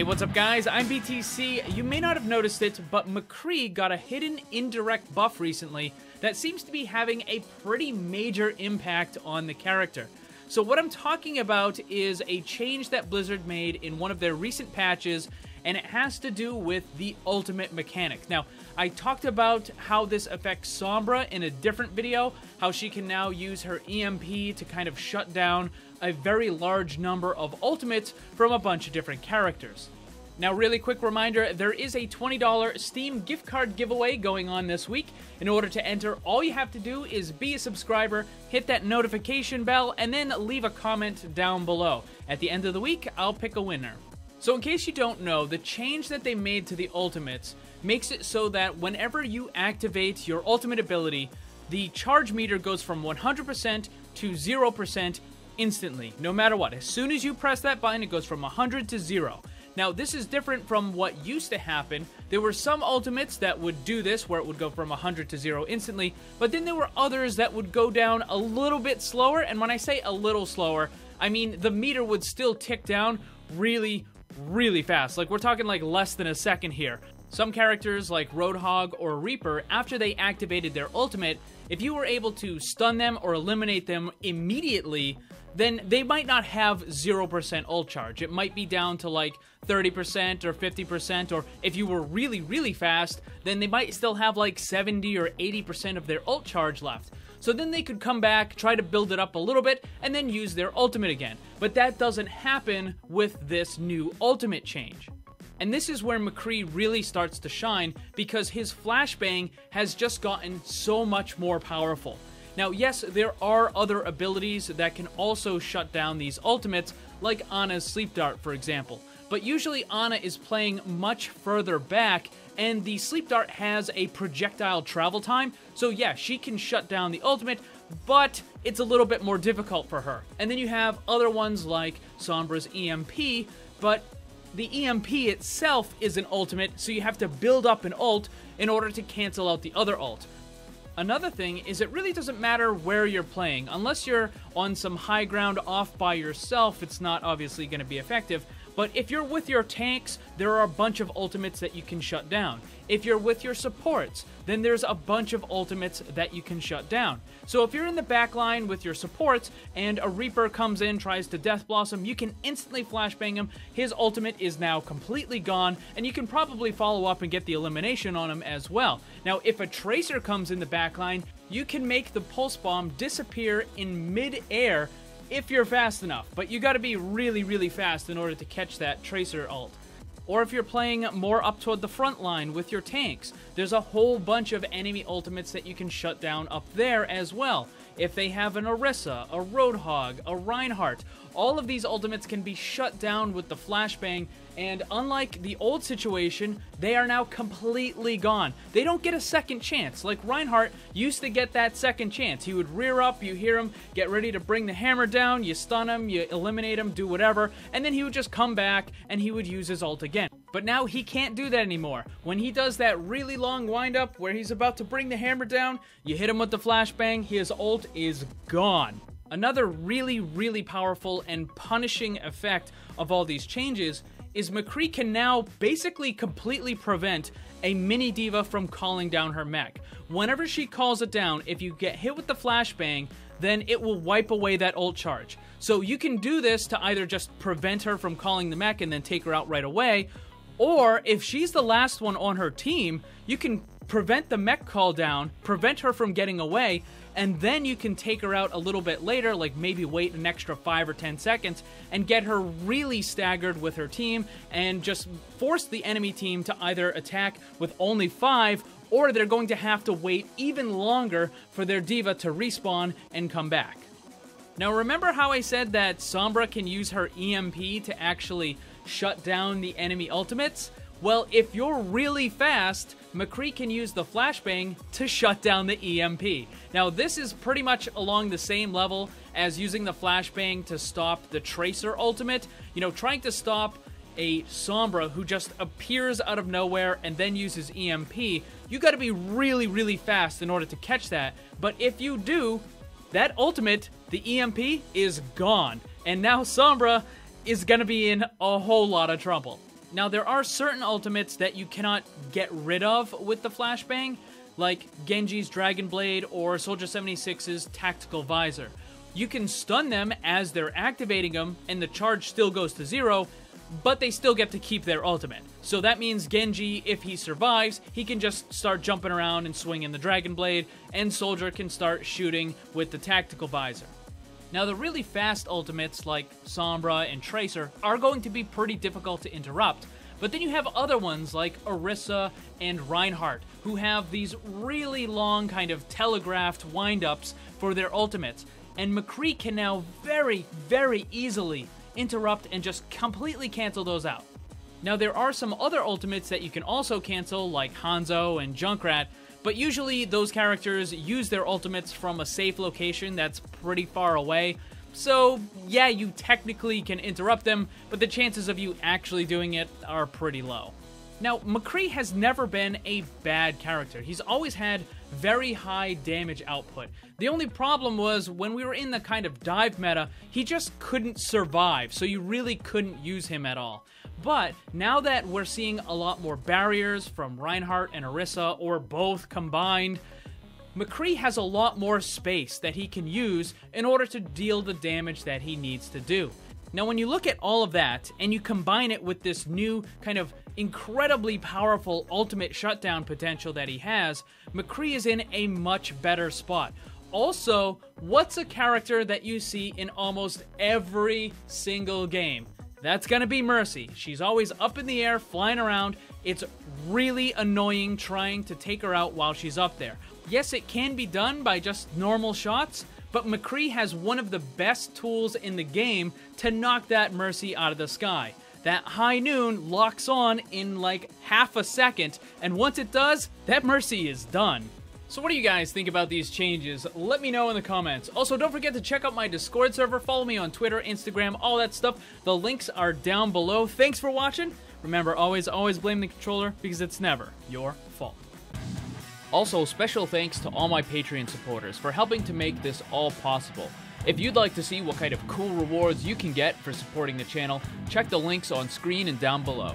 Hey, what's up guys? I'm BTC. You may not have noticed it, but MCCREE got a hidden indirect buff recently that seems to be having a pretty major impact on the character. So what I'm talking about is a change that Blizzard made in one of their recent patches, and it has to do with the ultimate mechanic. Now, I talked about how this affects Sombra in a different video, how she can now use her EMP to kind of shut down a very large number of ultimates from a bunch of different characters. Now, really quick reminder, there is a $20 Steam gift card giveaway going on this week. In order to enter, all you have to do is be a subscriber, hit that notification bell, and then leave a comment down below. At the end of the week, I'll pick a winner. So in case you don't know, the change that they made to the ultimates makes it so that whenever you activate your ultimate ability, the charge meter goes from 100% to 0% instantly, no matter what. As soon as you press that button, it goes from 100 to 0. Now, this is different from what used to happen. There were some ultimates that would do this, where it would go from 100 to 0 instantly, but then there were others that would go down a little bit slower, and when I say a little slower, I mean the meter would still tick down really fast. Like, we're talking like less than a second here. Some characters like Roadhog or Reaper, after they activated their ultimate, if you were able to stun them or eliminate them immediately, then they might not have 0% ult charge. It might be down to like 30% or 50%, or if you were really fast, then they might still have like 70 or 80% of their ult charge left. So then they could come back, try to build it up a little bit, and then use their ultimate again. But that doesn't happen with this new ultimate change. And this is where MCCREE really starts to shine, because his flashbang has just gotten so much more powerful. Now, yes, there are other abilities that can also shut down these ultimates, like Ana's Sleep Dart, for example. But usually Ana is playing much further back, and the Sleep Dart has a projectile travel time, so yeah, she can shut down the ultimate, but it's a little bit more difficult for her. And then you have other ones like Sombra's EMP, but the EMP itself is an ultimate, so you have to build up an ult in order to cancel out the other ult. Another thing is, it really doesn't matter where you're playing. Unless you're on some high ground off by yourself, it's not obviously going to be effective. But if you're with your tanks, there are a bunch of ultimates that you can shut down. If you're with your supports, then there's a bunch of ultimates that you can shut down. So if you're in the back line with your supports and a Reaper comes in, tries to Death Blossom, you can instantly flashbang him. His ultimate is now completely gone, and you can probably follow up and get the elimination on him as well. Now, if a Tracer comes in the back line, you can make the Pulse Bomb disappear in mid-air if you're fast enough, but you gotta be really fast in order to catch that Tracer ult. Or if you're playing more up toward the front line with your tanks, there's a whole bunch of enemy ultimates that you can shut down up there as well. If they have an Orisa, a Roadhog, a Reinhardt, all of these ultimates can be shut down with the flashbang, and unlike the old situation, they are now completely gone. They don't get a second chance. Like Reinhardt used to get that second chance. He would rear up, you hear him, get ready to bring the hammer down, you stun him, you eliminate him, do whatever, and then he would just come back and he would use his ult again. But now he can't do that anymore. When he does that really long windup where he's about to bring the hammer down, you hit him with the flashbang, his ult is gone. Another really powerful and punishing effect of all these changes is MCCREE can now basically completely prevent a mini diva from calling down her mech. Whenever she calls it down, if you get hit with the flashbang, then it will wipe away that ult charge. So you can do this to either just prevent her from calling the mech and then take her out right away, or if she's the last one on her team, you can prevent the mech call down, prevent her from getting away, and then you can take her out a little bit later, like maybe wait an extra 5 or 10 seconds, and get her really staggered with her team, and just force the enemy team to either attack with only 5, or they're going to have to wait even longer for their diva to respawn and come back. Now, remember how I said that Sombra can use her EMP to actually shut down the enemy ultimates? Well, if you're really fast, MCCREE can use the flashbang to shut down the EMP. Now, this is pretty much along the same level as using the flashbang to stop the Tracer ultimate. You know, trying to stop a Sombra who just appears out of nowhere and then uses EMP, you gotta be really fast in order to catch that. But if you do, that ultimate, the EMP, is gone. And now Sombra is gonna be in a whole lot of trouble. Now, there are certain ultimates that you cannot get rid of with the flashbang, like Genji's Dragon Blade or Soldier 76's Tactical Visor. You can stun them as they're activating them, and the charge still goes to 0, but they still get to keep their ultimate. So that means Genji, if he survives, he can just start jumping around and swinging the Dragon Blade, and Soldier can start shooting with the Tactical Visor. Now, the really fast ultimates like Sombra and Tracer are going to be pretty difficult to interrupt, but then you have other ones like Orisa and Reinhardt, who have these really long kind of telegraphed wind-ups for their ultimates, and McCree can now very, very easily interrupt and just completely cancel those out. Now, there are some other ultimates that you can also cancel, like Hanzo and Junkrat, but usually those characters use their ultimates from a safe location that's pretty far away, so yeah, you technically can interrupt them, but the chances of you actually doing it are pretty low. Now, McCree has never been a bad character. He's always had very high damage output. The only problem was when we were in the kind of dive meta, he just couldn't survive, so you really couldn't use him at all. But now that we're seeing a lot more barriers from Reinhardt and Orisa, or both combined, McCree has a lot more space that he can use in order to deal the damage that he needs to do. Now, when you look at all of that, and you combine it with this new kind of incredibly powerful ultimate shutdown potential that he has, McCree is in a much better spot. Also, what's a character that you see in almost every single game? That's gonna be Mercy. She's always up in the air, flying around. It's really annoying trying to take her out while she's up there. Yes, it can be done by just normal shots, but McCree has one of the best tools in the game to knock that Mercy out of the sky. That High Noon locks on in like half a second, and once it does, that Mercy is done. So what do you guys think about these changes? Let me know in the comments. Also, don't forget to check out my Discord server. Follow me on Twitter, Instagram, all that stuff. The links are down below. Thanks for watching. Remember, always blame the controller, because it's never your fault. Also, special thanks to all my Patreon supporters for helping to make this all possible. If you'd like to see what kind of cool rewards you can get for supporting the channel, check the links on screen and down below.